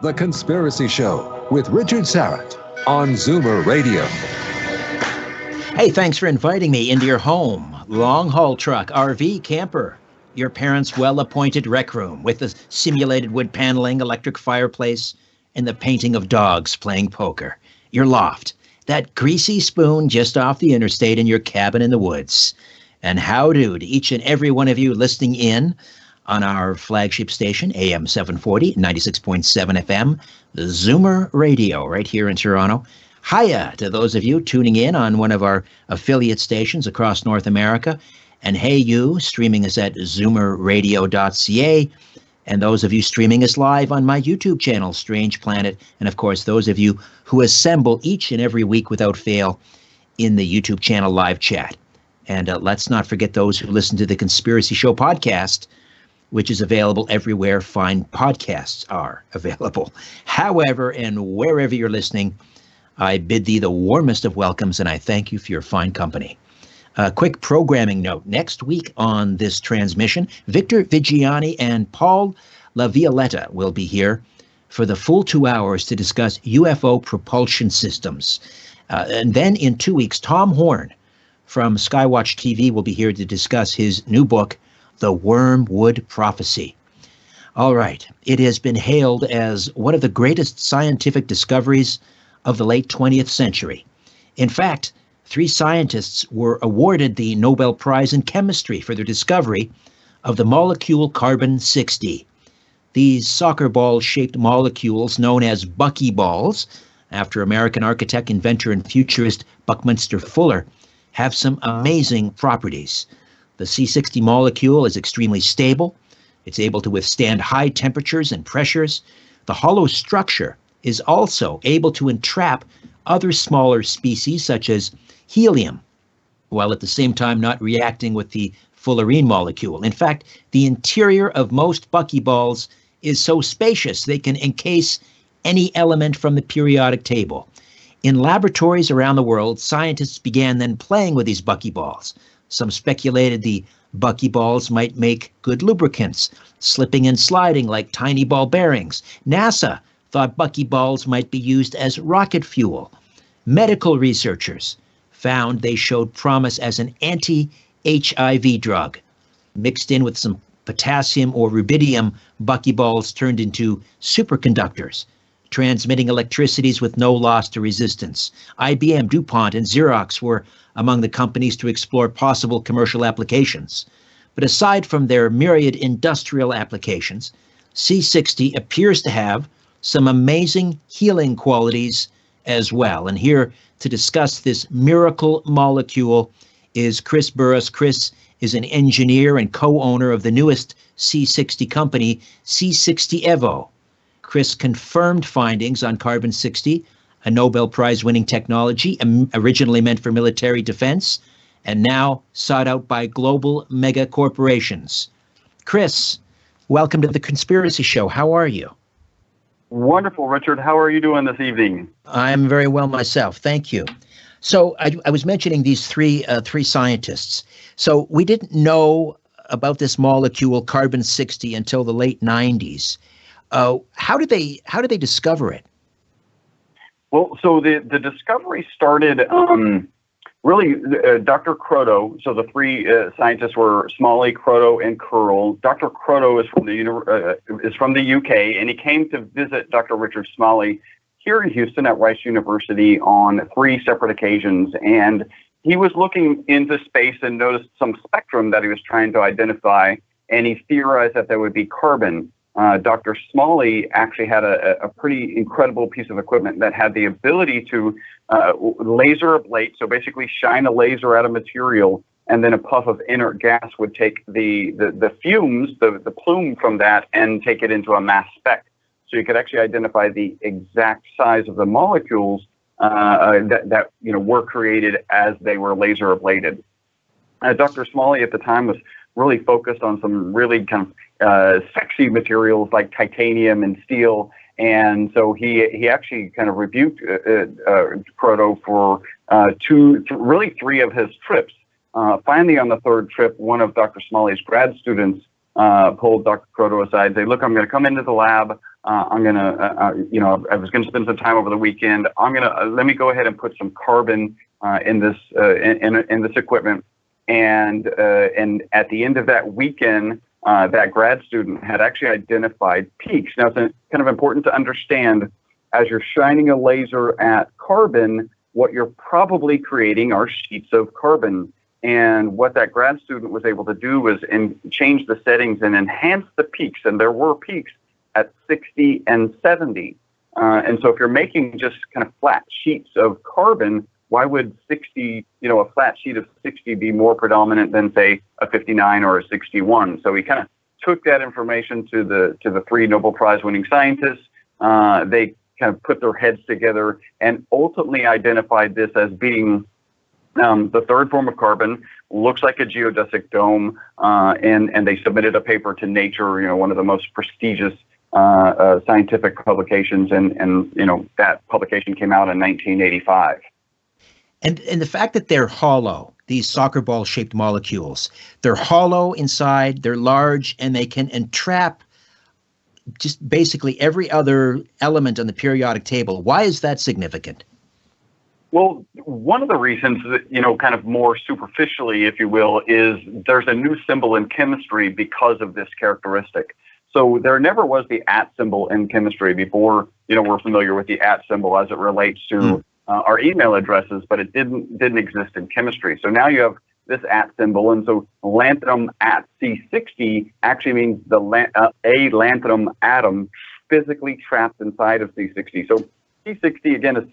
The Conspiracy Show with Richard Syrett on Zoomer Radio. Hey, thanks for inviting me into your home. Long-haul truck, RV, camper. Your parents' well-appointed rec room with the simulated wood paneling, electric fireplace, and the painting of dogs playing poker. Your loft. That greasy spoon just off the interstate in your cabin in the woods. And howdo to each and every one of you listening in on our flagship station, AM 740, 96.7 FM, the Zoomer Radio, right here in Toronto. Hiya to those of you tuning in on one of our affiliate stations across North America. And hey you, streaming us at zoomerradio.ca. And those of you streaming us live on my YouTube channel, Strange Planet. And of course, those of you who assemble each and every week without fail in the YouTube channel live chat. And let's not forget those who listen to the Conspiracy Show podcast, which is available everywhere fine podcasts are available. However, and wherever you're listening, I bid thee the warmest of welcomes, and I thank you for your fine company. A quick programming note. Next week on this transmission, Victor Vigiani and Paul LaVioletta will be here for the full 2 hours to discuss UFO propulsion systems. And then in 2 weeks, Tom Horn from Skywatch TV will be here to discuss his new book, The Wormwood Prophecy. All right. It has been hailed as one of the greatest scientific discoveries of the late 20th century. In fact, 3 scientists were awarded the Nobel Prize in Chemistry for their discovery of the molecule carbon-60. These soccer ball-shaped molecules, known as buckyballs, after American architect, inventor, and futurist Buckminster Fuller, have some amazing properties. The C60 molecule is extremely stable. It's able to withstand high temperatures and pressures. The hollow structure is also able to entrap other smaller species, such as helium, while at the same time not reacting with the fullerene molecule. In fact, the interior of most buckyballs is so spacious they can encase any element from the periodic table. In laboratories around the world, scientists began then playing with these buckyballs. Some speculated the buckyballs might make good lubricants, slipping and sliding like tiny ball bearings. NASA thought buckyballs might be used as rocket fuel. Medical researchers found they showed promise as an anti-HIV drug. Mixed in with some potassium or rubidium, buckyballs turned into superconductors, transmitting electricities with no loss to resistance. IBM, DuPont, and Xerox were among the companies to explore possible commercial applications. But aside from their myriad industrial applications, C60 appears to have some amazing healing qualities as well. And here to discuss this miracle molecule is Chris Burres. Chris is an engineer and co-owner of the newest C60 company, C60 Evo. Chris confirmed findings on carbon-60, a Nobel Prize-winning technology originally meant for military defense and now sought out by global mega corporations. Chris, welcome to the Conspiracy Show. How are you? Wonderful, Richard. How are you doing this evening? I'm very well myself. Thank you. So I was mentioning these three scientists. So we didn't know about this molecule carbon-60 until the late 90s. How did they discover it? Well, so the discovery started really Dr. Kroto. So the three scientists were Smalley, Kroto, and Curl. Dr. Kroto is from the UK, and he came to visit Dr. Richard Smalley here in Houston at Rice University on 3 separate occasions. And he was looking into space and noticed some spectrum that he was trying to identify, and he theorized that there would be carbon. Dr. Smalley actually had a pretty incredible piece of equipment that had the ability to laser ablate, so basically shine a laser at a material, and then a puff of inert gas would take the fumes, the plume from that, and take it into a mass spec. So you could actually identify the exact size of the molecules that were created as they were laser ablated. Dr. Smalley at the time was really focused on some really kind of sexy materials like titanium and steel. And so he actually kind of rebuked Kroto for 3 of his trips. Finally, on the 3rd trip, one of Dr. Smalley's grad students pulled Dr. Kroto aside and said, "Look, I'm going to come into the lab. I'm going to, I was going to spend some time over the weekend. Let me go ahead and put some carbon in this equipment. And at the end of that weekend, that grad student had actually identified peaks. Now, it's kind of important to understand, as you're shining a laser at carbon, what you're probably creating are sheets of carbon. And what that grad student was able to do was change the settings and enhance the peaks. And there were peaks at 60 and 70. And so if you're making just kind of flat sheets of carbon, why would 60, a flat sheet of 60 be more predominant than, say, a 59 or a 61? So we kind of took that information to the three Nobel Prize-winning scientists. They kind of put their heads together and ultimately identified this as being the third form of carbon. Looks like a geodesic dome, and they submitted a paper to Nature, one of the most prestigious scientific publications, and that publication came out in 1985. And the fact that they're hollow, these soccer ball shaped molecules, they're hollow inside, they're large, and they can entrap just basically every other element on the periodic table. Why is that significant? Well, one of the reasons that, kind of more superficially, if you will, is there's a new symbol in chemistry because of this characteristic. So there never was the at symbol in chemistry before, we're familiar with the at symbol as it relates to our email addresses, but it didn't exist in chemistry. So now you have this at symbol, and so lanthanum at C60 actually means a lanthanum atom physically trapped inside of C60. So C60 again is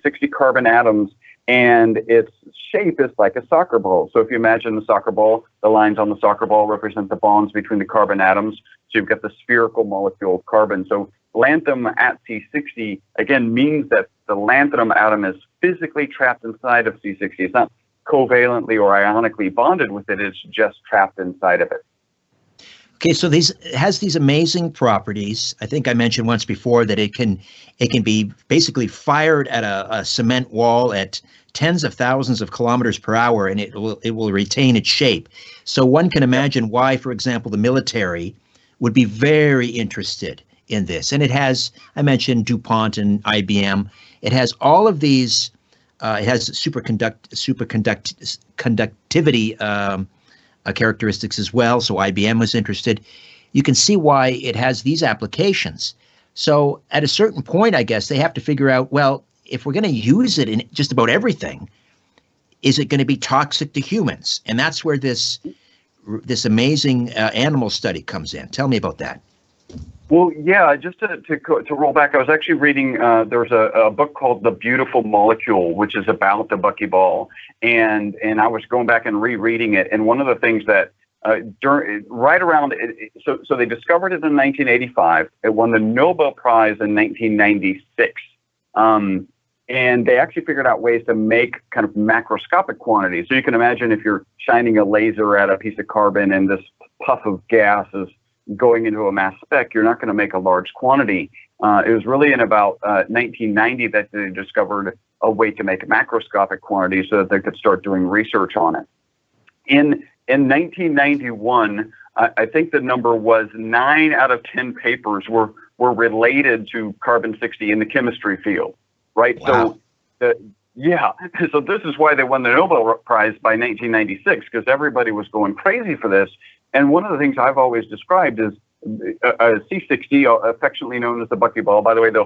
60 carbon atoms, and its shape is like a soccer ball. So if you imagine the soccer ball, the lines on the soccer ball represent the bonds between the carbon atoms. So you've got the spherical molecule of carbon. So lanthanum at C60 again means that the lanthanum atom is physically trapped inside of C60. It's not covalently or ionically bonded with it. It's just trapped inside of it. Okay, so it has these amazing properties. I think I mentioned once before that it can be basically fired at a cement wall at tens of thousands of kilometers per hour, and it will retain its shape. So one can imagine why, for example, the military would be very interested in this. And it has, I mentioned DuPont and IBM. It has all of these. It has superconductivity characteristics as well. So IBM was interested. You can see why it has these applications. So at a certain point, I guess they have to figure out, well, if we're going to use it in just about everything, is it going to be toxic to humans? And that's where this amazing animal study comes in. Tell me about that. Well, yeah, just to roll back, I was actually reading, there's a book called The Beautiful Molecule, which is about the buckyball. And I was going back and rereading it. And one of the things that so they discovered it in 1985. It won the Nobel Prize in 1996. And they actually figured out ways to make kind of macroscopic quantities. So you can imagine if you're shining a laser at a piece of carbon and this puff of gas is going into a mass spec, you're not going to make a large quantity. It was really in about 1990 that they discovered a way to make macroscopic quantities so that they could start doing research on it. In 1991, I think the number was 9 out of 10 papers were related to carbon-60 in the chemistry field, right? Wow. So this is why they won the Nobel Prize by 1996, because everybody was going crazy for this. And one of the things I've always described is C60, affectionately known as the buckyball. By the way, the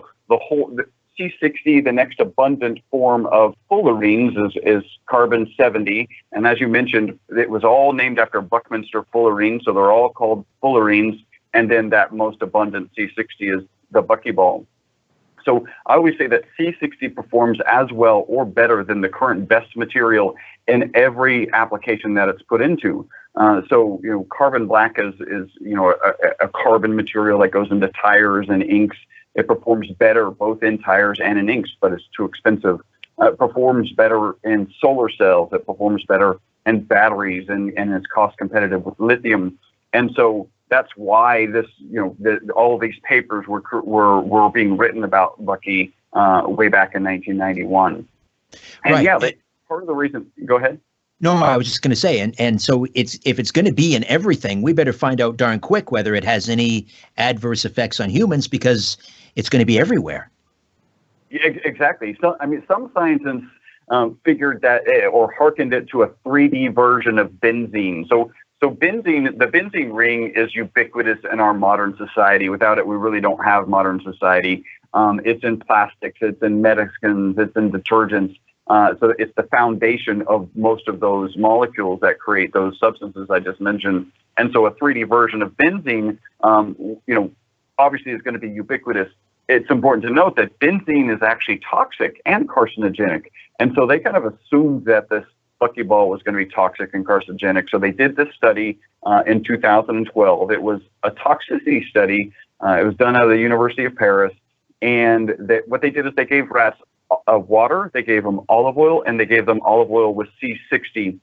C60, the next abundant form of fullerenes is carbon-70. And as you mentioned, it was all named after Buckminster fullerene, so they're all called fullerenes. And then that most abundant C60 is the buckyball. So I always say that C60 performs as well or better than the current best material in every application that it's put into. So carbon black is a carbon material that goes into tires and inks. It performs better both in tires and in inks, but it's too expensive. It performs better in solar cells. It performs better in batteries, and it's cost competitive with lithium. And so that's why all of these papers were being written about Bucky way back in 1991. And right. part of the reason. Go ahead. No, I was just going to say, and so if it's going to be in everything, we better find out darn quick whether it has any adverse effects on humans, because it's going to be everywhere. Yeah, exactly. So, I mean, some scientists figured that or hearkened it to a 3D version of benzene. So benzene, the benzene ring is ubiquitous in our modern society. Without it, we really don't have modern society. It's in plastics, it's in medicines, it's in detergents. So it's the foundation of most of those molecules that create those substances I just mentioned. And so a 3D version of benzene, obviously is going to be ubiquitous. It's important to note that benzene is actually toxic and carcinogenic. And so they kind of assumed that this buckyball was going to be toxic and carcinogenic. So they did this study in 2012. It was a toxicity study. It was done out of the University of Paris. And what they did is they gave rats water, they gave them olive oil, and they gave them olive oil with C60.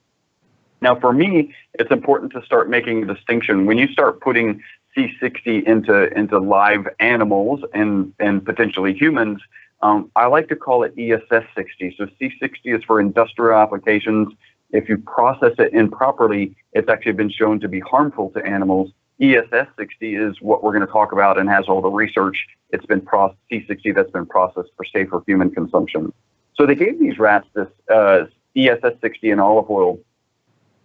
Now, for me, it's important to start making a distinction. When you start putting C60 into live animals and potentially humans, I like to call it ESS 60. So C60 is for industrial applications. If you process it improperly, it's actually been shown to be harmful to animals. ESS 60 is what we're going to talk about and has all the research. It's been C60 that's been processed for safer human consumption. So they gave these rats this ESS 60 in olive oil.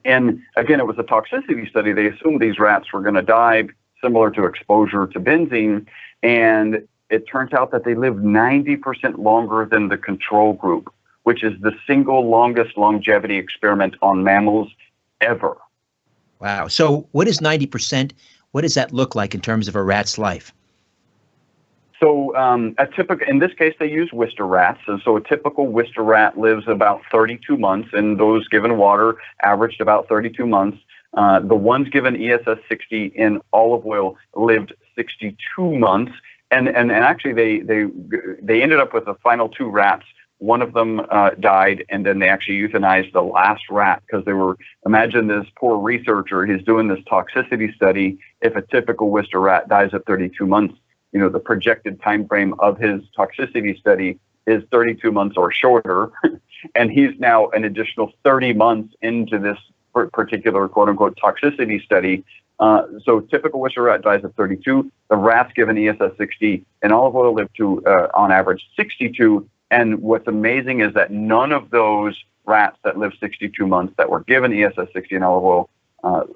And again, it was a toxicity study. They assumed these rats were going to die similar to exposure to benzene. And it turns out that they lived 90% longer than the control group, which is the single longest longevity experiment on mammals ever. Wow. So what is 90%? What does that look like in terms of a rat's life? So in this case, they use Worcester rats. And so a typical Worcester rat lives about 32 months, and those given water averaged about 32 months. The ones given ESS 60 in olive oil lived 62 months. And actually, they ended up with the final two rats. One of them died, and then they actually euthanized the last rat because imagine this poor researcher, he's doing this toxicity study. If a typical Worcester rat dies at 32 months, the projected time frame of his toxicity study is 32 months or shorter. And he's now an additional 30 months into this particular quote unquote toxicity study. So typical Worcester rat dies at 32. The rats given ESS 60 and olive oil live to, on average, 62. And what's amazing is that none of those rats that lived 62 months that were given ESS 60 and olive oil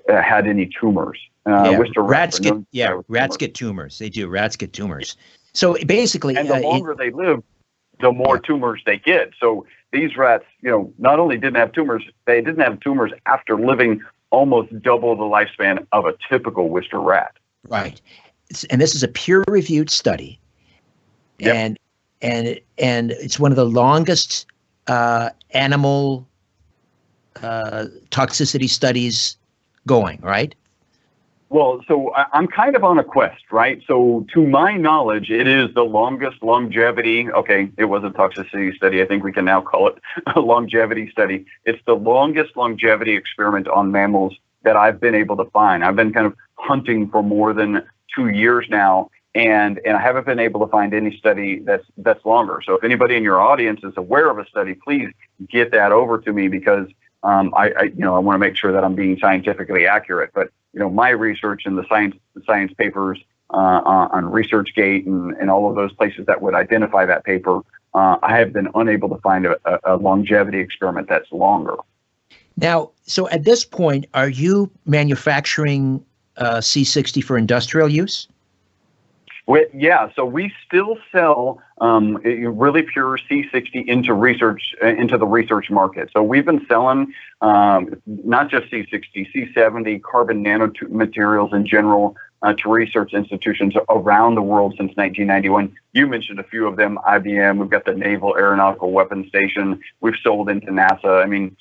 had any tumors. Rats get tumors. They do. Rats get tumors. So basically, and the longer they live, the more tumors they get. So these rats, not only didn't have tumors, they didn't have tumors after living almost double the lifespan of a typical Worcester rat. Right. And this is a peer-reviewed study. Yep. And it's one of the longest animal toxicity studies going, right? Well, so I'm kind of on a quest, right? So to my knowledge, it is the longest longevity. Okay, it was a toxicity study. I think we can now call it a longevity study. It's the longest longevity experiment on mammals that I've been able to find. I've been kind of hunting for more than 2 years now, and I haven't been able to find any study that's longer. So if anybody in your audience is aware of a study, please get that over to me, because I want to make sure that I'm being scientifically accurate. But my research in the science papers on ResearchGate and all of those places that would identify that paper, I have been unable to find a longevity experiment that's longer. Now, so at this point, are you manufacturing C60 for industrial use? Yeah, so we still sell really pure C60 into the research market. So we've been selling not just C60, C70, carbon nanomaterials in general to research institutions around the world since 1991. You mentioned a few of them, IBM. We've got the Naval Aeronautical Weapons Station. We've sold into NASA. I mean,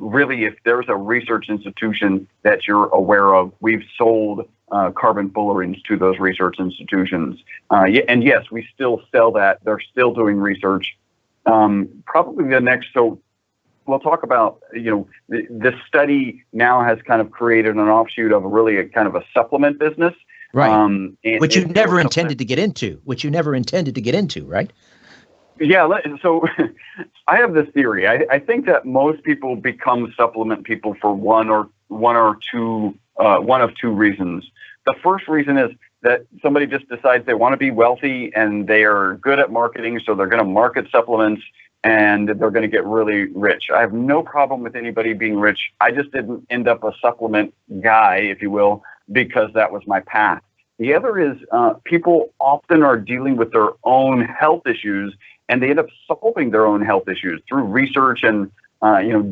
really, if there's a research institution that you're aware of, we've sold carbon fullerenes to those research institutions. And yes, we still sell that. They're still doing research. Probably the next, so we'll talk about, this study now has kind of created an offshoot of a kind of a supplement business. Right. Which you never intended to get into, right? Yeah, so I have this theory. I think that most people become supplement people for one of two reasons. The first reason is that somebody just decides they want to be wealthy and they are good at marketing, so they're going to market supplements and they're going to get really rich. I have no problem with anybody being rich. I just didn't end up a supplement guy, if you will, because that was my path. The other is people often are dealing with their own health issues, and they end up solving their own health issues through research and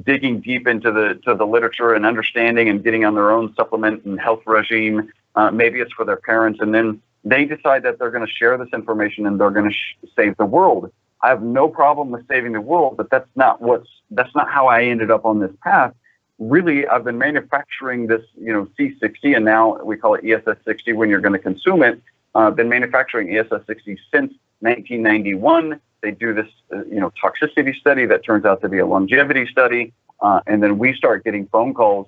digging deep into the literature and understanding and getting on their own supplement and health regime. Maybe it's for their parents, and then they decide that they're going to share this information and they're going to save the world. I have no problem with saving the world, but that's not how I ended up on this path. Really, I've been manufacturing this, C60, and now we call it ESS60 when you're going to consume it. I've been manufacturing ESS60 since 1991. They do this, toxicity study that turns out to be a longevity study. And then we start getting phone calls,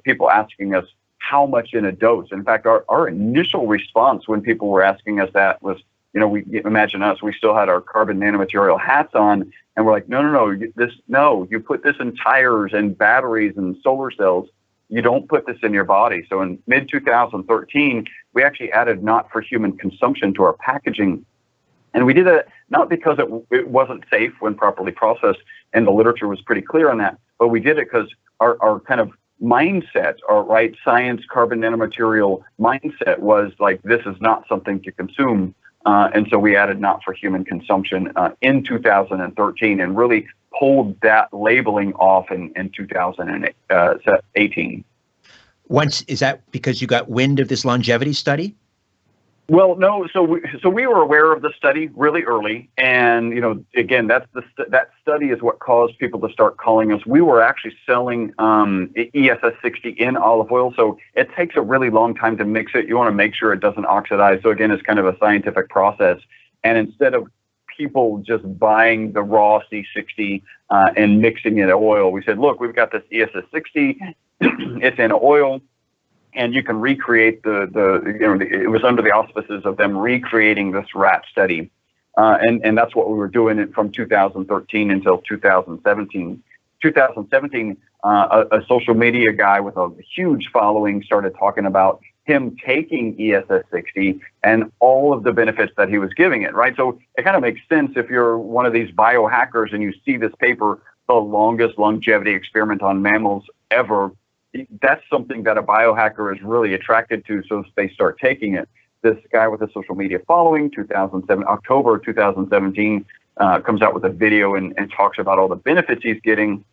people asking us how much in a dose. In fact, our initial response when people were asking us that was, we imagine us, we still had our carbon nanomaterial hats on, and we're like, no, you put this in tires and batteries and solar cells. You don't put this in your body. So in mid 2013, we actually added not for human consumption to our packaging. And we did it not because it wasn't safe when properly processed, and the literature was pretty clear on that, but we did it because our kind of mindset, our right science carbon nanomaterial mindset was like, this is not something to consume. And so we added not for human consumption in 2013 and really pulled that labeling off in 2018. Is that because you got wind of this longevity study? Well, no. So we were aware of the study really early, and again, that study is what caused people to start calling us. We were actually selling ESS60 in olive oil, so it takes a really long time to mix it. You want to make sure it doesn't oxidize. So again, it's kind of a scientific process. And instead of people just buying the raw C60 and mixing it in oil, we said, look, we've got this ESS60. It's in oil. And you can recreate it was under the auspices of them recreating this rat study. And that's what we were doing from 2013 until 2017. 2017, a social media guy with a huge following started talking about him taking ESS60 and all of the benefits that he was giving it, right? So it kind of makes sense if you're one of these biohackers and you see this paper, the longest longevity experiment on mammals ever. That's something that a biohacker is really attracted to, so they start taking it. This guy with a social media following, October 2017, comes out with a video and talks about all the benefits he's getting.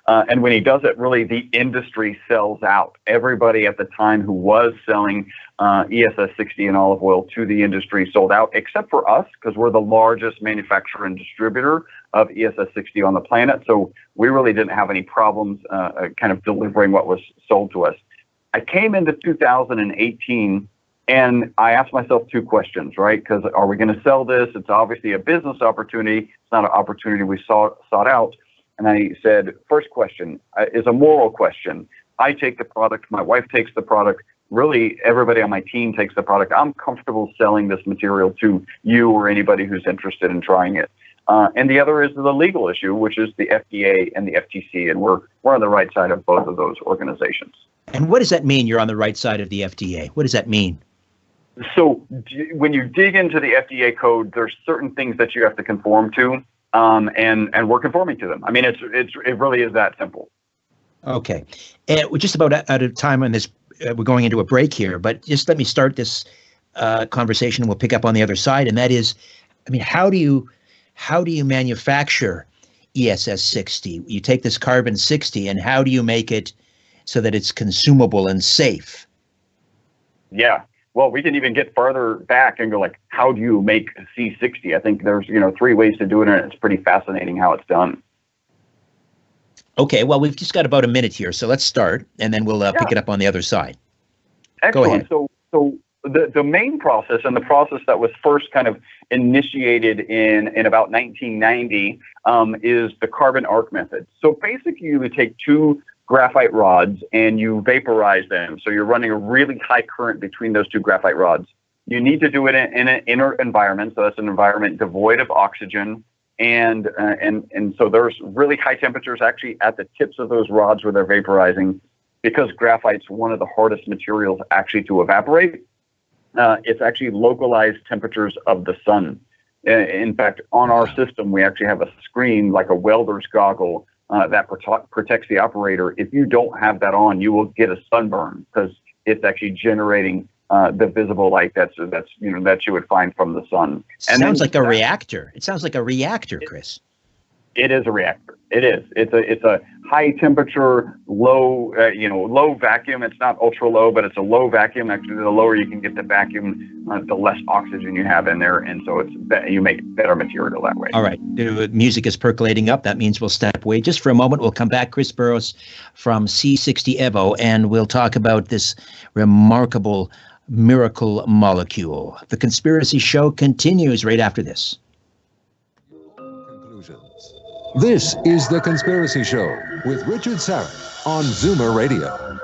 And when he does it, really the industry sells out. Everybody at the time who was selling ESS60 and olive oil to the industry sold out, except for us, because we're the largest manufacturer and distributor of ESS60 on the planet. So we really didn't have any problems kind of delivering what was sold to us. I came into 2018 and I asked myself two questions, right? Because are we going to sell this? It's obviously a business opportunity. It's not an opportunity we sought out. And I said, first question is a moral question. I take the product. My wife takes the product. Really, everybody on my team takes the product. I'm comfortable selling this material to you or anybody who's interested in trying it. And the other is the legal issue, which is the FDA and the FTC. And we're on the right side of both of those organizations. And what does that mean, you're on the right side of the FDA? What does that mean? So when you dig into the FDA code, there's certain things that you have to conform to. And we're conforming to them. I mean, it really is that simple. Okay. We're just about out of time on this. We're going into a break here, but just let me start this conversation and we'll pick up on the other side. And that is, I mean, how do you manufacture ESS60? You take this carbon 60 and how do you make it so that it's consumable and safe? Yeah. Well, we can even get farther back and go like, how do you make C60? I think there's, 3 ways to do it, and it's pretty fascinating how it's done. Okay, well, we've just got about a minute here, so let's start, and then we'll pick it up on the other side. Excellent. Go ahead. So the main process, and the process that was first kind of initiated in about 1990, is the carbon arc method. So basically, you would take 2 graphite rods and you vaporize them. So you're running a really high current between those 2 graphite rods. you need to do it in an inert environment. So that's an environment devoid of oxygen. And so there's really high temperatures actually at the tips of those rods where they're vaporizing, because graphite's one of the hardest materials actually to evaporate. It's actually localized temperatures of the sun. In fact, on our system, we actually have a screen like a welder's goggle that protects the operator. If you don't have that on, you will get a sunburn because it's actually generating the visible light that you would find from the sun. And sounds like a reactor. It sounds like a reactor, Chris. It is a reactor. It is. It's a high temperature, low vacuum. It's not ultra low, but it's a low vacuum. Actually, the lower you can get the vacuum, the less oxygen you have in there, and so you make better material that way. All right. The music is percolating up. That means we'll step away just for a moment. We'll come back, Chris Burres from C60 Evo, and we'll talk about this remarkable miracle molecule. The Conspiracy Show continues right after this. This is The Conspiracy Show with Richard Syrett on Zoomer Radio.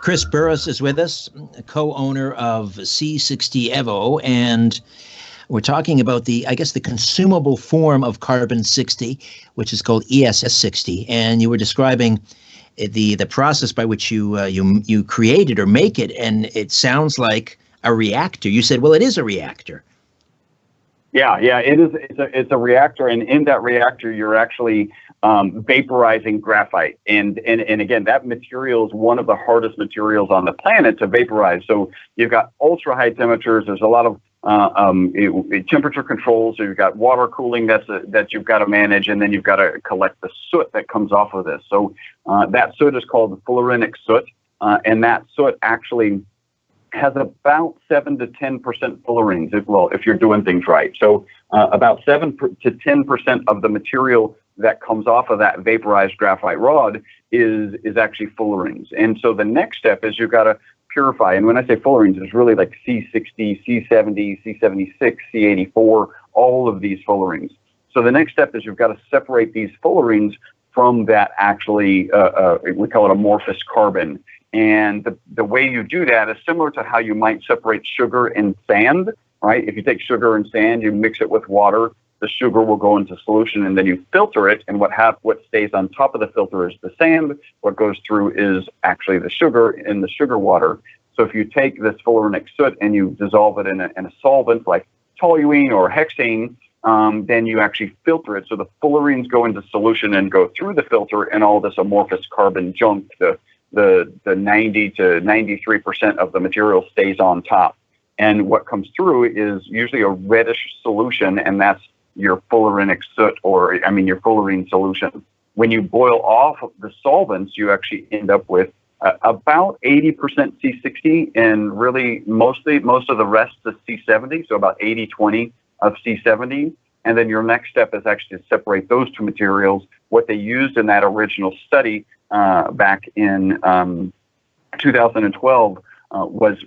Chris Burres is with us, co-owner of C60 Evo, and we're talking about the consumable form of carbon-60, which is called ESS-60, and you were describing the process by which you create it or make it, and it sounds like a reactor. You said, well, it is a reactor. Yeah, it is. It's a reactor, and in that reactor, you're actually vaporizing graphite. And again, that material is one of the hardest materials on the planet to vaporize. So you've got ultra high temperatures. There's a lot of temperature control. So you've got water cooling that you've got to manage, and then you've got to collect the soot that comes off of this. So that soot is called fullerenic soot, and that soot actually has about 7 to 10% fullerenes, if you're doing things right. So about 7 to 10% of the material that comes off of that vaporized graphite rod is actually fullerenes. And so the next step is you've got to purify. And when I say fullerenes, it's really like C60, C70, C76, C84, all of these fullerenes. So the next step is you've got to separate these fullerenes from that actually, we call it amorphous carbon. And the way you do that is similar to how you might separate sugar and sand, right? If you take sugar and sand, you mix it with water, the sugar will go into solution, and then you filter it. And what stays on top of the filter is the sand. What goes through is actually the sugar in the sugar water. So if you take this fullerenic soot and you dissolve it in a solvent like toluene or hexane, then you actually filter it. So the fullerenes go into solution and go through the filter, and all this amorphous carbon junk, the 90 to 93% of the material stays on top. And what comes through is usually a reddish solution, and that's your fullerenic soot, your fullerene solution. When you boil off the solvents, you actually end up with about 80% C60, and really most of the rest is C70, so about 80-20 of C70. And then your next step is actually to separate those two materials. What they used in that original study back in 2012 was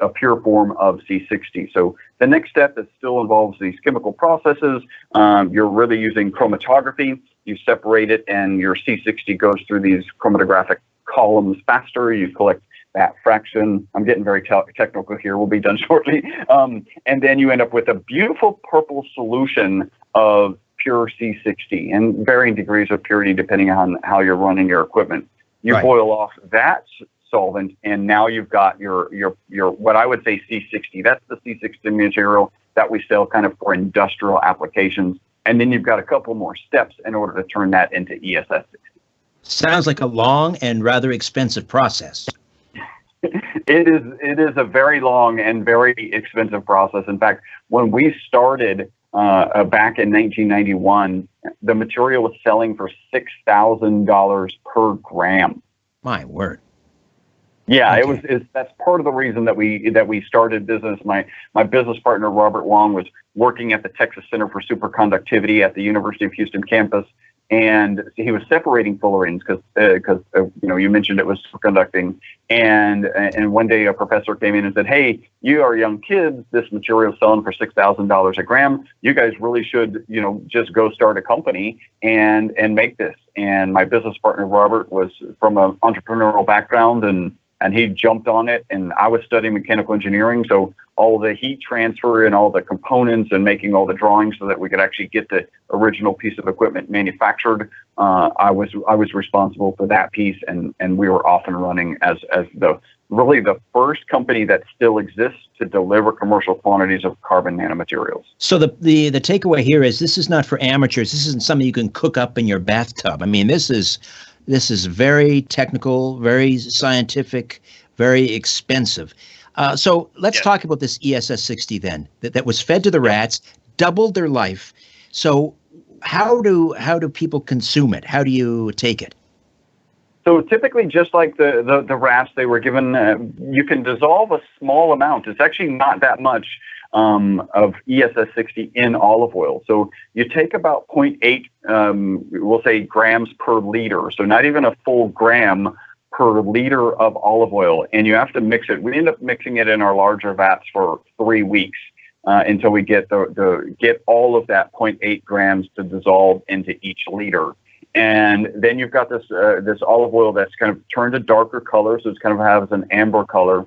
a pure form of C60. So the next step that still involves these chemical processes. You're really using chromatography. You separate it, and your C60 goes through these chromatographic columns faster. You collect that fraction. I'm getting very technical here. We'll be done shortly. And then you end up with a beautiful purple solution of pure C60, and varying degrees of purity depending on how you're running your equipment. You boil off that solvent, and now you've got your what I would say C60. That's the C60 material that we sell kind of for industrial applications. And then you've got a couple more steps in order to turn that into ESS60. Sounds like a long and rather expensive process. It is a very long and very expensive process. In fact, when we started back in 1991, the material was selling for $6,000 per gram. My word. Yeah, okay. That's part of the reason that we started business. My business partner Robert Wong was working at the Texas Center for Superconductivity at the University of Houston campus, and he was separating fullerenes because you mentioned it was superconducting, and one day a professor came in and said, "Hey, you are young kids. This material is selling for $6,000 a gram. You guys really should just go start a company and make this." And my business partner Robert was from an entrepreneurial background and and he jumped on it. And I was studying mechanical engineering, so all the heat transfer and all the components and making all the drawings so that we could actually get the original piece of equipment manufactured. I was responsible for that piece, and we were off and running as the first company that still exists to deliver commercial quantities of carbon nanomaterials. So the takeaway here is this is not for amateurs. This isn't something you can cook up in your bathtub. I mean, this is very technical, very scientific, very expensive. So let's talk about this ESS60 then, that was fed to the rats, doubled their life. So how do people consume it? How do you take it? So typically, just like the rats, they were given, you can dissolve a small amount. It's actually not that much of ESS60 in olive oil. So you take about 0.8, we'll say grams per liter. So not even a full gram per liter of olive oil. And you have to mix it. We end up mixing it in our larger vats for 3 weeks until we get get all of that 0.8 grams to dissolve into each liter. And then you've got this olive oil that's kind of turned a darker color, so it's kind of has an amber color.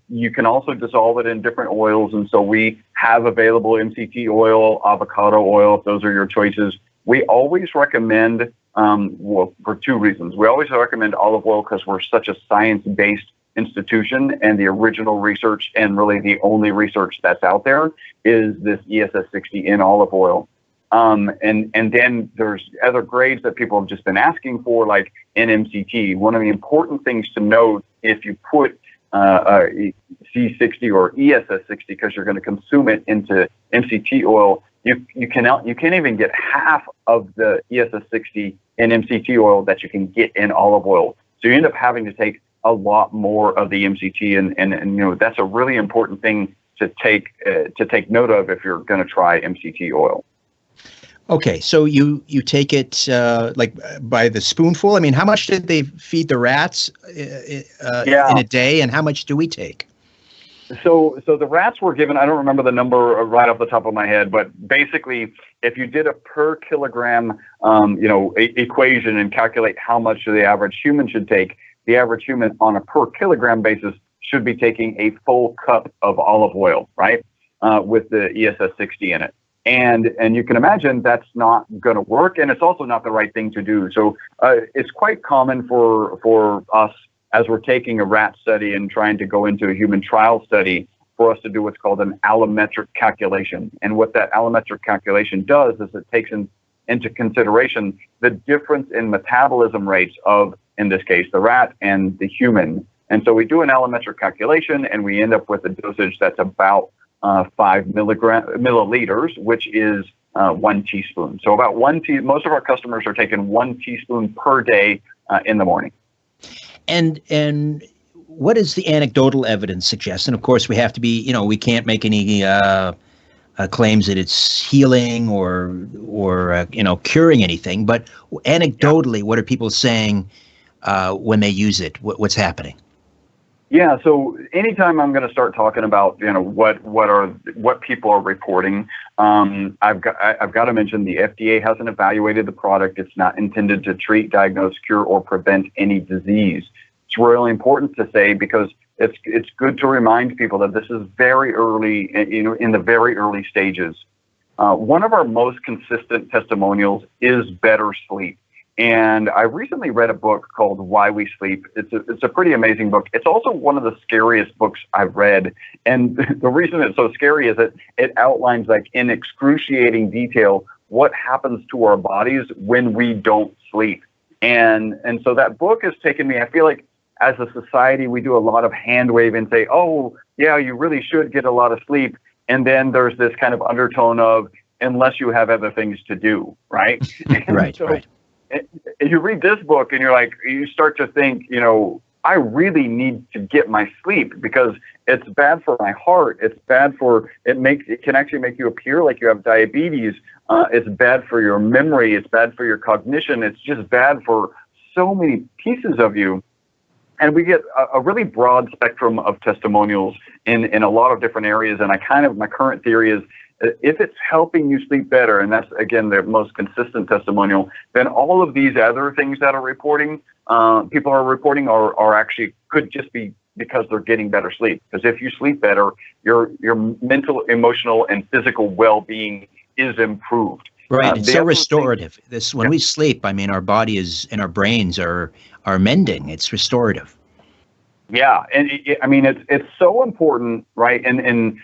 You can also dissolve it in different oils, and so we have available MCT oil, avocado oil, if those are your choices. We always recommend, well, for 2 reasons. We always recommend olive oil because we're such a science-based institution, and the original research and really the only research that's out there is this ESS60 in olive oil. And then there's other grades that people have just been asking for, like NMCT. One of the important things to note, if you put C60 or ESS60, because you're going to consume it into MCT oil, you can't even get half of the ESS60 in MCT oil that you can get in olive oil. So you end up having to take a lot more of the MCT, and you know, that's a really important thing to take note of if you're going to try MCT oil. Okay, so you take it like by the spoonful. I mean, how much did they feed the rats in a day, and how much do we take? So the rats were given, I don't remember the number right off the top of my head, but basically, if you did a per kilogram equation and calculate how much the average human should take, the average human on a per kilogram basis should be taking a full cup of olive oil, right, with the ESS60 in it. And you can imagine that's not going to work, and it's also not the right thing to do. So it's quite common for us, as we're taking a rat study and trying to go into a human trial study, for us to do what's called an allometric calculation. And what that allometric calculation does is it takes into consideration the difference in metabolism rates of, in this case, the rat and the human. And so we do an allometric calculation, and we end up with a dosage that's about 5 milliliters, which is 1 teaspoon. So about most of our customers are taking 1 teaspoon per day in the morning. And what does the anecdotal evidence suggest? And of course, we have to be, we can't make any claims that it's healing or curing anything. But anecdotally, what are people saying when they use it? What's happening? Yeah, so anytime I'm going to start talking about what people are reporting, I've got to mention the FDA hasn't evaluated the product. It's not intended to treat, diagnose, cure, or prevent any disease. It's really important to say, because it's good to remind people that this is very early, in the very early stages. One of our most consistent testimonials is better sleep. And I recently read a book called Why We Sleep. It's a pretty amazing book. It's also one of the scariest books I've read. And the reason it's so scary is that it outlines, like, in excruciating detail what happens to our bodies when we don't sleep. And so that book has taken me, I feel like as a society, we do a lot of hand wave and say, oh, yeah, you really should get a lot of sleep. And then there's this kind of undertone of, unless you have other things to do, right? Right. You read this book and you start to think, I really need to get my sleep, because it's bad for my heart. It's bad for, it can actually make you appear like you have diabetes. It's bad for your memory. It's bad for your cognition. It's just bad for so many pieces of you. And we get a really broad spectrum of testimonials in a lot of different areas. And my current theory is, if it's helping you sleep better, and that's, again, the most consistent testimonial, then all of these other things that people are reporting are actually could just be because they're getting better sleep. Because if you sleep better, your mental, emotional, and physical well-being is improved. Right, it's so restorative. When we sleep, I mean, our body and our brains are mending. It's restorative. Yeah, and it's so important, right? And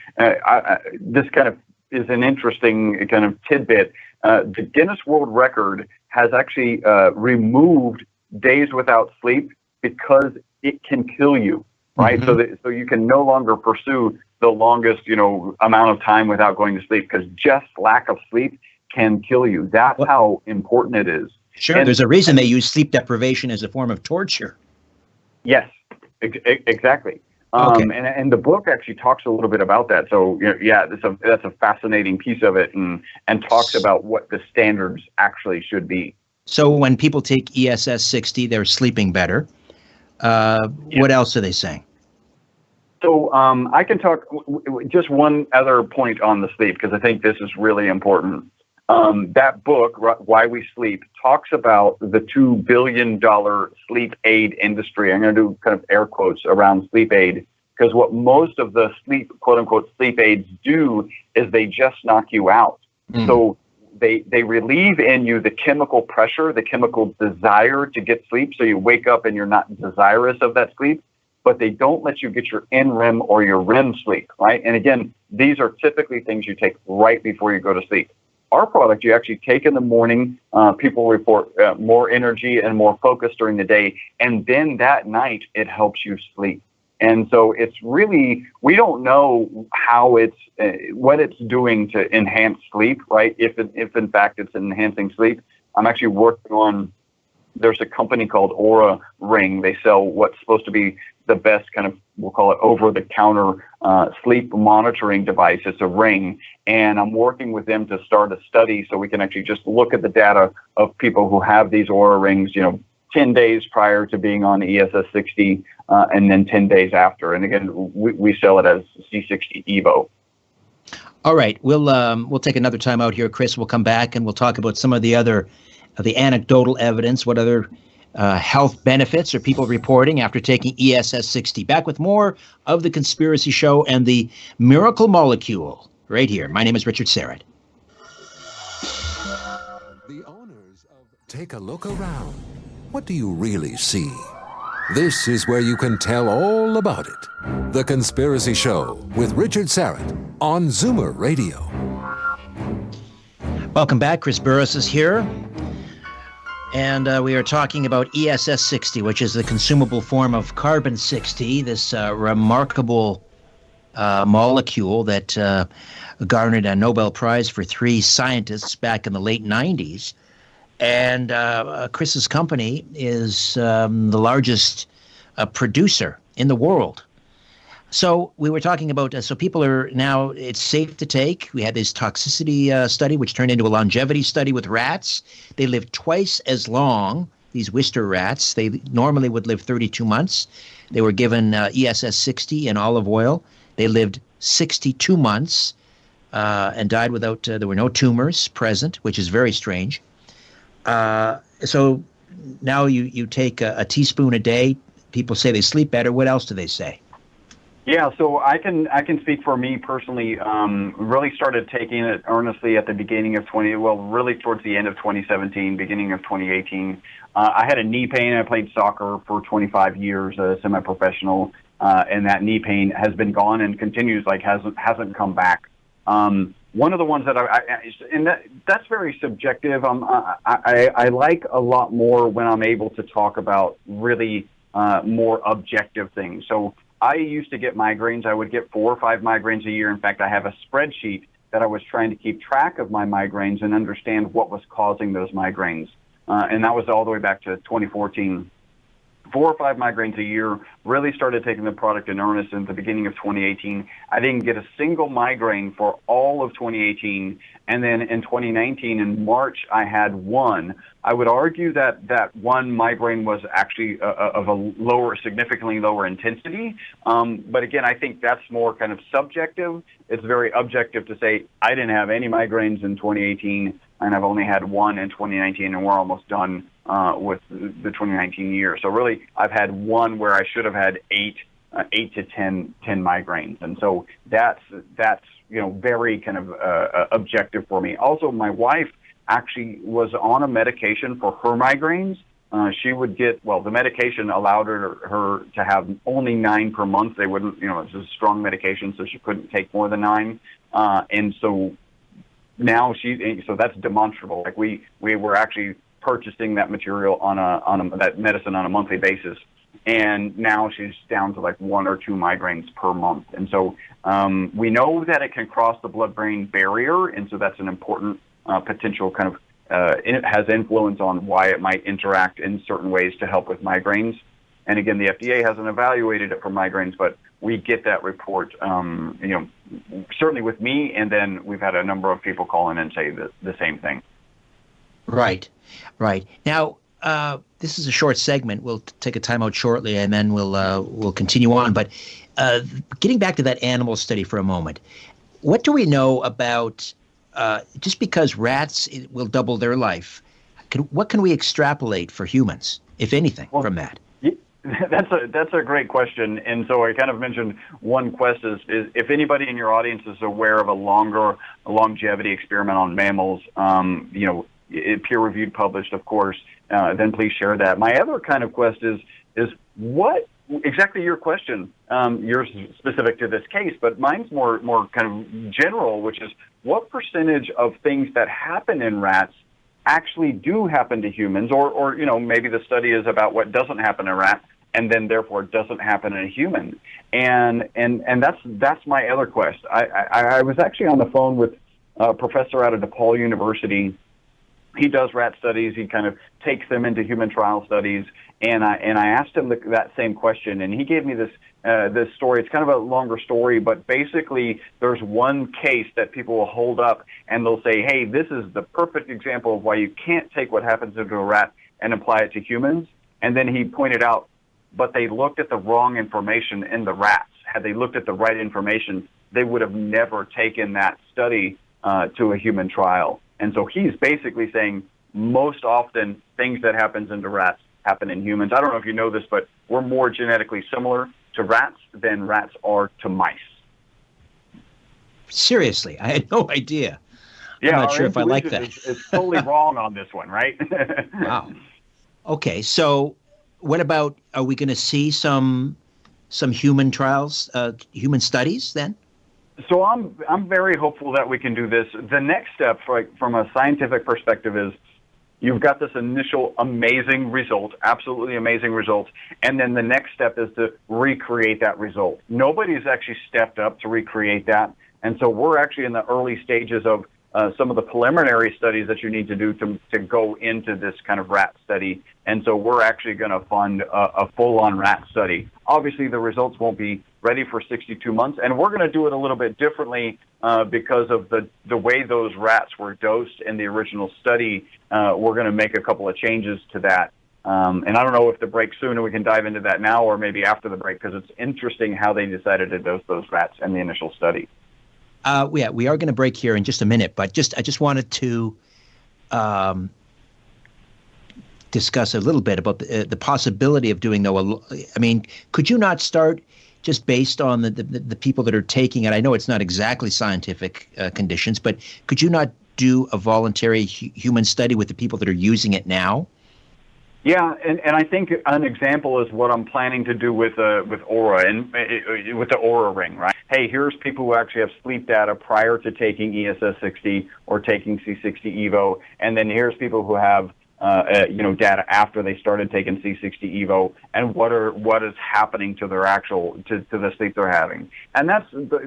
this kind of is an interesting kind of tidbit. The Guinness World Record has actually removed days without sleep because it can kill you, right? Mm-hmm. So you can no longer pursue the longest, amount of time without going to sleep, because just lack of sleep can kill you. That's how important it is. Sure, there's a reason they use sleep deprivation as a form of torture. Yes, exactly. Okay. And the book actually talks a little bit about that. So that's a fascinating piece of it, and talks about what the standards actually should be. So when people take ESS 60, they're sleeping better. What else are they saying? So I can talk just one other point on the sleep, because I think this is really important. That book, Why We Sleep, talks about the $2 billion sleep aid industry. I'm going to do kind of air quotes around sleep aid, because what most of the quote unquote sleep aids do is they just knock you out. So they relieve in you the chemical pressure, the chemical desire to get sleep. So you wake up and you're not desirous of that sleep, but they don't let you get your NREM or your REM sleep, right? And again, these are typically things you take right before you go to sleep. Our product you actually take in the morning. People report more energy and more focus during the day. And then that night, it helps you sleep. And so it's really, we don't know how what it's doing to enhance sleep, right? If in fact it's enhancing sleep. I'm actually working on, there's a company called Oura Ring. They sell what's supposed to be the best kind of, we'll call it over-the-counter sleep monitoring device. It's a ring. And I'm working with them to start a study so we can actually just look at the data of people who have these Oura Rings, 10 days prior to being on ESS 60, and then 10 days after. And again, we sell it as C60 Evo. All right, we'll take another time out here, Chris. We'll come back and we'll talk about some of the other the anecdotal evidence. What other health benefits are people reporting after taking ESS 60? Back with more of The Conspiracy Show and the miracle molecule right here. My name is Richard Serrett. The owners of Take a Look Around. What do you really see? This is where you can tell all about it. The Conspiracy Show with Richard Serrett on Zoomer Radio. Welcome back. Chris Burres is here. And we are talking about ESS 60, which is the consumable form of carbon 60, this remarkable molecule that garnered a Nobel Prize for 3 scientists back in the late 90s. And Chris's company is the largest producer in the world. So we were talking about, so people are now, it's safe to take. We had this toxicity study, which turned into a longevity study with rats. They live twice as long, these Wister rats. They normally would live 32 months. They were given ESS 60 and olive oil. They lived 62 months and died without, there were no tumors present, which is very strange. So now you take a teaspoon a day. People say they sleep better. What else do they say? Yeah, so I can speak for me personally. Really started taking it earnestly at the beginning of really towards the end of 2017, beginning of 2018. I had a knee pain. I played soccer for 25 years, semi-professional, and that knee pain has been gone and continues, hasn't come back. One of the ones that that's very subjective. I like a lot more when I'm able to talk about really more objective things. So I used to get migraines. I would get 4 or 5 migraines a year. In fact, I have a spreadsheet that I was trying to keep track of my migraines and understand what was causing those migraines. And that was all the way back to 2014. 4 or 5 migraines a year, really started taking the product in earnest in the beginning of 2018. I didn't get a single migraine for all of 2018. And then in 2019, in March, I had one. I would argue that one migraine was actually of a significantly lower intensity. But again, I think that's more kind of subjective. It's very objective to say, I didn't have any migraines in 2018, and I've only had one in 2019, and we're almost done with the 2019 year. So really, I've had one where I should have had 8 to 10 migraines. And so that's very kind of objective for me. Also, my wife actually was on a medication for her migraines. She would get, the medication allowed her to have only 9 per month. They wouldn't, it's a strong medication, so she couldn't take more than 9. And so now so that's demonstrable. Like we were actually purchasing that material that medicine on a monthly basis. And now she's down to like 1 or 2 migraines per month. And so we know that it can cross the blood-brain barrier, and so that's an important potential kind of, it has influence on why it might interact in certain ways to help with migraines. And again, the FDA hasn't evaluated it for migraines, but we get that report, certainly with me, and then we've had a number of people call in and say the same thing. Right. Now, this is a short segment. We'll take a timeout shortly, and then we'll continue on. But getting back to that animal study for a moment, what do we know about just because rats will double their life? What can we extrapolate for humans, if anything, from that? That's a great question. And so I kind of mentioned one quest is if anybody in your audience is aware of a longevity experiment on mammals, peer-reviewed, published, of course, then please share that. My other kind of quest is what exactly your question. Yours is specific to this case, but mine's more kind of general, which is what percentage of things that happen in rats actually do happen to humans, or maybe the study is about what doesn't happen in rats, and then therefore doesn't happen in a human. And that's my other quest. I was actually on the phone with a professor out of DePaul University. He does rat studies. He kind of takes them into human trial studies. And I asked him that same question, and he gave me this story. It's kind of a longer story, but basically there's one case that people will hold up and they'll say, hey, this is the perfect example of why you can't take what happens into a rat and apply it to humans. And then he pointed out, but they looked at the wrong information in the rats. Had they looked at the right information, they would have never taken that study to a human trial. And so he's basically saying most often things that happens into rats happen in humans. I don't know if you know this, but we're more genetically similar to rats than rats are to mice. Seriously, I had no idea. Yeah, I'm not sure if I like that. It's totally wrong on this one, right? Wow. Okay, so what about, are we going to see some human trials, human studies then? So I'm very hopeful that we can do this. The next step, from a scientific perspective, is you've got this initial amazing result, absolutely amazing result, and then the next step is to recreate that result. Nobody's actually stepped up to recreate that, and so we're actually in the early stages of some of the preliminary studies that you need to do to go into this kind of rat study. And so we're actually going to fund a full-on rat study. Obviously, the results won't be ready for 62 months, and we're going to do it a little bit differently because of the way those rats were dosed in the original study. We're going to make a couple of changes to that. And I don't know if the break soon and we can dive into that now or maybe after the break, because it's interesting how they decided to dose those rats in the initial study. Yeah, we are going to break here in just a minute, but I just wanted to discuss a little bit about the possibility of doing, though. I mean, could you not start just based on the people that are taking it? I know it's not exactly scientific conditions, but could you not do a voluntary human study with the people that are using it now? Yeah, and I think an example is what I'm planning to do with Aura and with the Aura ring, right? Hey, here's people who actually have sleep data prior to taking ESS60 or taking C60 Evo, and then here's people who have data after they started taking C60 Evo, and what is happening to their to the sleep they're having. And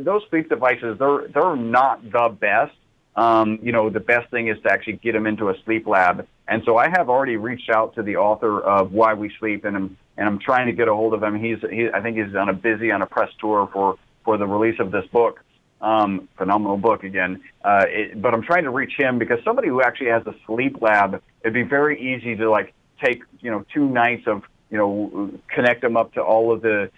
those sleep devices, they're not the best. The best thing is to actually get them into a sleep lab. And so I have already reached out to the author of Why We Sleep, and and I'm trying to get a hold of him. I think he's on a press tour for the release of this book. Phenomenal book again. But I'm trying to reach him because somebody who actually has a sleep lab, it'd be very easy to like take, 2 nights of, connect them up to all of the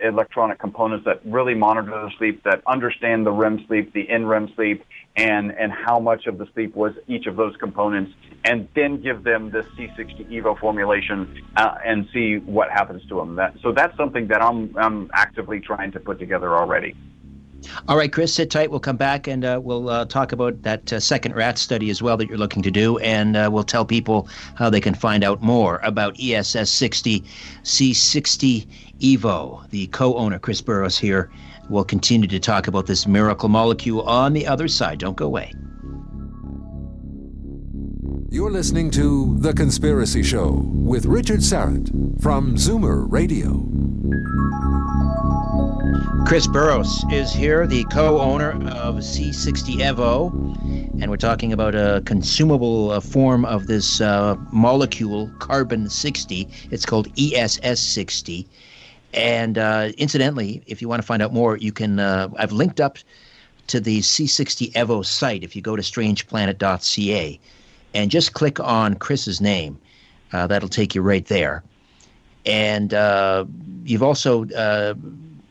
electronic components that really monitor the sleep, that understand the REM sleep, the NREM sleep, and how much of the sleep was each of those components, and then give them the C60 Evo formulation and see what happens to them. So that's something that I'm actively trying to put together already. All right, Chris, sit tight. We'll come back and we'll talk about that second rat study as well that you're looking to do, and we'll tell people how they can find out more about ESS 60 C60 Evo. The co-owner, Chris Burres, here. We'll continue to talk about this miracle molecule on the other side. Don't go away. You're listening to The Conspiracy Show with Richard Sarrett from Zoomer Radio. Chris Burres is here, the co-owner of C60 Evo, and we're talking about a consumable form of this molecule, carbon-60. It's called ESS60. And incidentally, if you want to find out more, you can. I've linked up to the C60 Evo site. If you go to strangeplanet.ca and just click on Chris's name, that'll take you right there. And you've also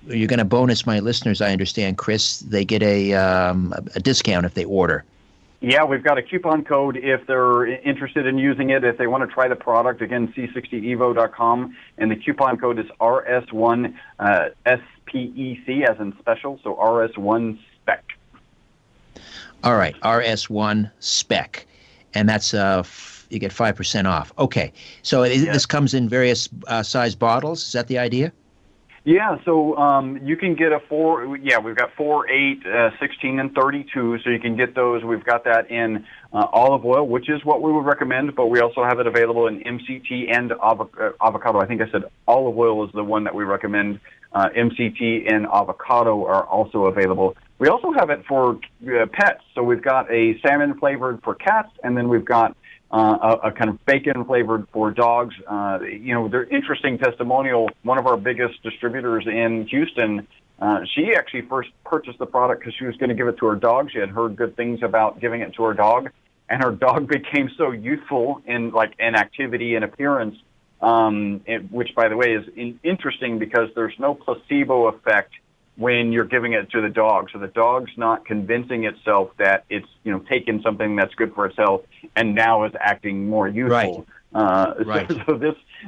you're going to bonus my listeners, I understand, Chris. They get a discount if they order. Yeah, we've got a coupon code if they're interested in using it. If they want to try the product, again, c60evo.com, and the coupon code is RS1 SPEC, as in special, so RS1 spec. All right, RS1 spec, and that's you get 5% off. Okay, so this comes in various size bottles. Is that the idea? Yeah, so you can get we've got 4, 8, 16, and 32, so you can get those. We've got that in olive oil, which is what we would recommend, but we also have it available in MCT and avocado. I think I said olive oil is the one that we recommend. MCT and avocado are also available. We also have it for pets, so we've got a salmon flavored for cats, and then we've got a kind of bacon flavored for dogs. They're interesting testimonial. One of our biggest distributors in Houston, she actually first purchased the product because she was going to give it to her dog. She had heard good things about giving it to her dog, and her dog became so youthful in activity and appearance, which, by the way, is interesting because there's no placebo effect when you're giving it to the dog. So the dog's not convincing itself that it's, taken something that's good for its health and now is acting more youthful. Right. So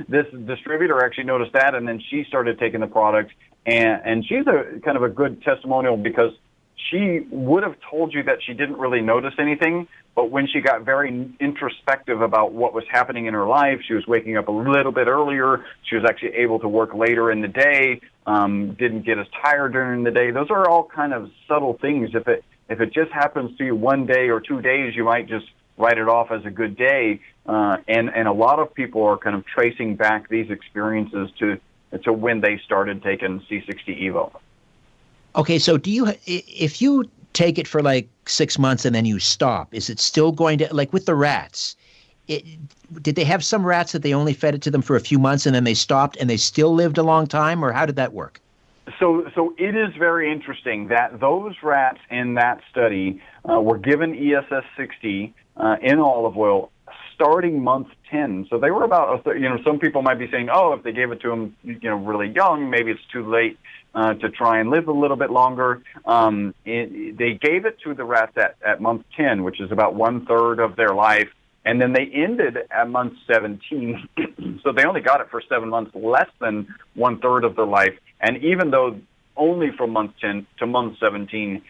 this distributor actually noticed that, and then she started taking the product, and she's a kind of a good testimonial because she would have told you that she didn't really notice anything, but when she got very introspective about what was happening in her life, she was waking up a little bit earlier, she was actually able to work later in the day, didn't get as tired during the day. Those are all kind of subtle things. If it just happens to you one day or 2 days, you might just write it off as a good day. And a lot of people are kind of tracing back these experiences to when they started taking C60 Evo. Okay, so if you take it for 6 months and then you stop, is it still going to, with the rats, did they have some rats that they only fed it to them for a few months and then they stopped and they still lived a long time, or how did that work? So it is very interesting that those rats in that study were given ESS 60 in olive oil starting month 10. So they were about, some people might be saying, if they gave it to them, really young, maybe it's too late to try and live a little bit longer. They gave it to the rats at month 10, which is about 1/3 of their life. And then they ended at month 17. So they only got it for 7 months, less than 1/3 of their life. And even though only from month 10 to month 17,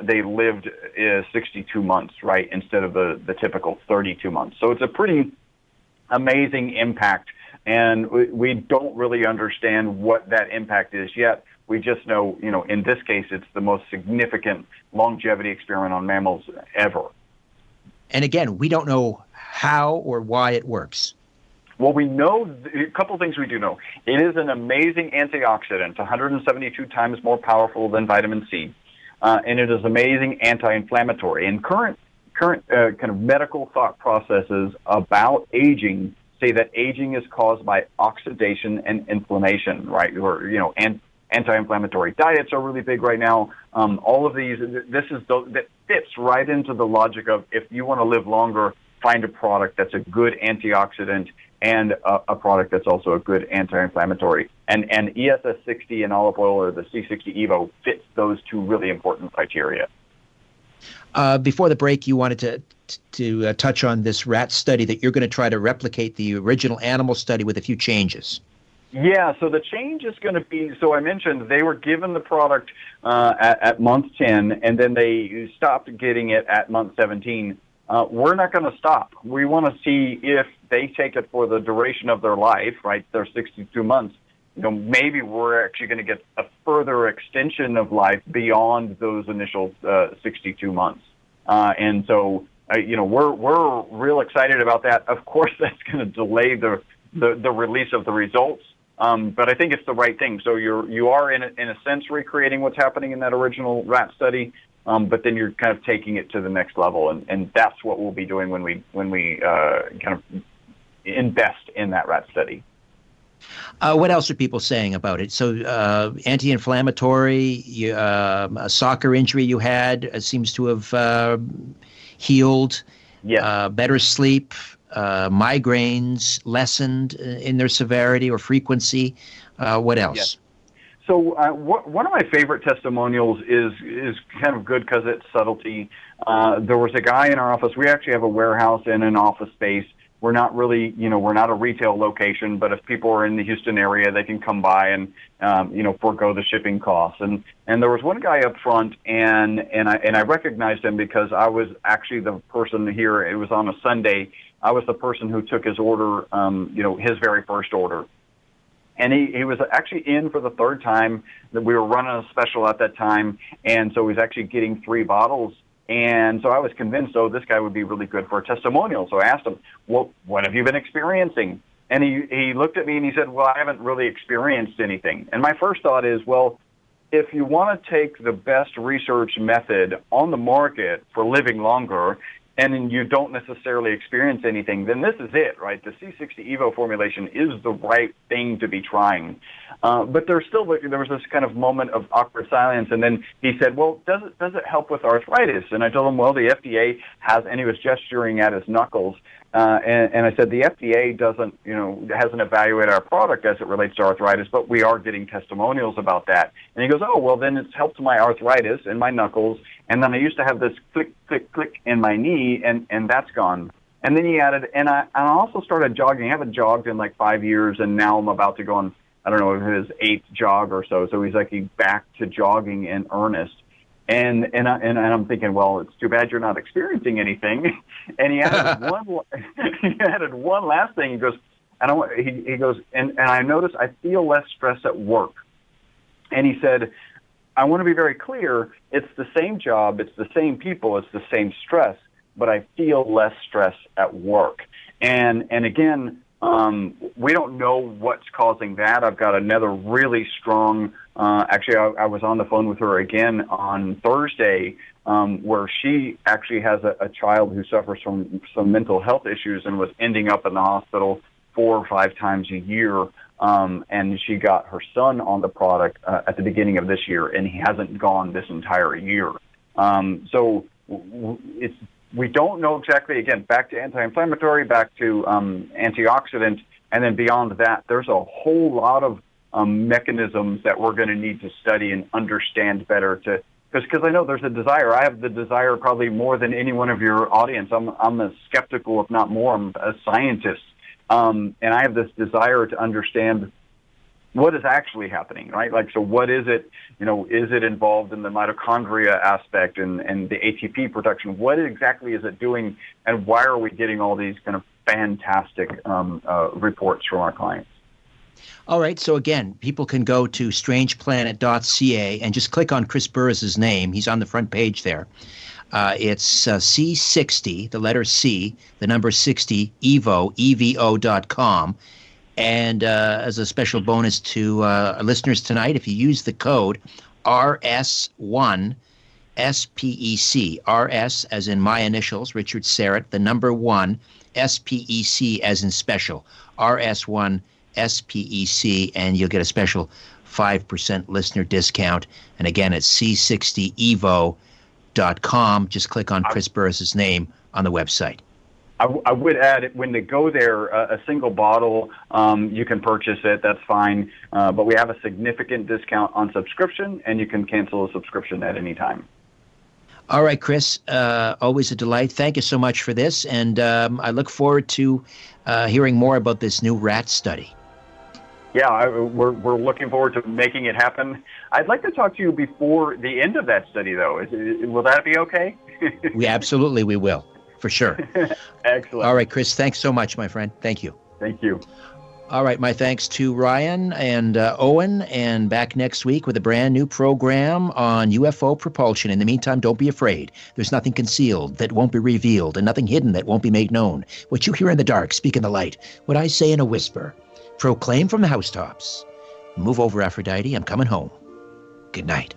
they lived 62 months, right, instead of the typical 32 months. So it's a pretty amazing impact. And we don't really understand what that impact is yet. We just know, in this case, it's the most significant longevity experiment on mammals ever. And again, we don't know how or why it works. Well, we know a couple of things we do know. It is an amazing antioxidant, 172 times more powerful than vitamin C. And it is amazing anti-inflammatory. And current kind of medical thought processes about aging say that aging is caused by oxidation and inflammation, right? Or, and anti-inflammatory diets are really big right now. All of these, that fits right into the logic of, if you want to live longer, find a product that's a good antioxidant and a product that's also a good anti-inflammatory. And ESS 60 and olive oil, or the C60 Evo, fits those two really important criteria. Before the break, you wanted to touch on this rat study that you're going to try to replicate the original animal study with a few changes. Yeah, so the change is going to be, so I mentioned they were given the product at month 10, and then they stopped getting it at month 17. We're not going to stop. We want to see if they take it for the duration of their life, right, their 62 months. Maybe we're actually going to get a further extension of life beyond those initial 62 months. And so, we're real excited about that. Of course, that's going to delay the release of the results. But I think it's the right thing. So you are in a sense recreating what's happening in that original rat study, but then you're kind of taking it to the next level, and that's what we'll be doing when we kind of invest in that rat study. What else are people saying about it? So anti-inflammatory, a soccer injury you had seems to have healed. Yes. Better sleep. Migraines lessened in their severity or frequency. What else? Yes. So one of my favorite testimonials is kind of good because it's subtlety. There was a guy in our office. We actually have a warehouse and an office space. We're not really, we're not a retail location, but if people are in the Houston area, they can come by and, forego the shipping costs. And there was one guy up front, and I recognized him because I was actually the person here. It was on a Sunday. I was the person who took his order, his very first order. And he was actually in for the third time. That we were running a special at that time, and so he's actually getting 3 bottles. And so I was convinced, this guy would be really good for a testimonial. So I asked him, well, what have you been experiencing? And he looked at me and he said, well, I haven't really experienced anything. And my first thought is, well, if you want to take the best research method on the market for living longer, and then you don't necessarily experience anything, then this is it, right? The C60 Evo formulation is the right thing to be trying. But there was this kind of moment of awkward silence, and then he said, well, does it help with arthritis? And I told him, well, the FDA has, and he was gesturing at his knuckles, and I said, the FDA hasn't evaluated our product as it relates to arthritis, but we are getting testimonials about that. And he goes, oh, well, then it's helped my arthritis and my knuckles, and then I used to have this click, click, click in my knee, and that's gone. And then he added, and I also started jogging. I haven't jogged in like 5 years, and now I'm about to go on, I don't know, his 8th jog or so. So he's like, he's back to jogging in earnest. And I'm thinking, well, it's too bad you're not experiencing anything. And he added one last thing. He goes, he goes, and I notice I feel less stress at work. And he said, I want to be very clear. It's the same job. It's the same people. It's the same stress, but I feel less stress at work. And again, we don't know what's causing that. I've got another really strong, actually, I was on the phone with her again on Thursday, where she actually has a child who suffers from some mental health issues and was ending up in the hospital 4 or 5 times a year. And she got her son on the product at the beginning of this year, and he hasn't gone this entire year. So we don't know exactly, again, back to anti-inflammatory, back to antioxidant, and then beyond that, there's a whole lot of mechanisms that we're going to need to study and understand better because I know there's a desire. I have the desire probably more than any one of your audience. I'm as skeptical, if not more. I'm a scientist. And I have this desire to understand what is actually happening, right? Like, so what is it, is it involved in the mitochondria aspect and the ATP production? What exactly is it doing, and why are we getting all these kind of fantastic reports from our clients? All right. So again, people can go to strangeplanet.ca and just click on Chris Burres' name. He's on the front page there. It's C60, the letter C, the number 60, evo.com. And as a special bonus to our listeners tonight, if you use the code RS1, SPEC, RS as in my initials, Richard Serrett, the number 1, SPEC as in special, RS1 SPEC, and you'll get a special 5% listener discount. And again, it's c60evo.com. Just click on Chris Burres' name on the website. I would add, when they go there, a single bottle, you can purchase it. That's fine. But we have a significant discount on subscription, and you can cancel a subscription at any time. All right, Chris, always a delight. Thank you so much for this. And I look forward to hearing more about this new rat study. Yeah, we're looking forward to making it happen. I'd like to talk to you before the end of that study, though. Will that be okay? We will. For sure. Excellent. All right, Chris, thanks so much, my friend. Thank you. Thank you. All right, my thanks to Ryan and Owen, and back next week with a brand new program on UFO propulsion. In the meantime, don't be afraid. There's nothing concealed that won't be revealed, and nothing hidden that won't be made known. What you hear in the dark, speak in the light. What I say in a whisper, proclaim from the housetops. Move over, Aphrodite. I'm coming home. Good night.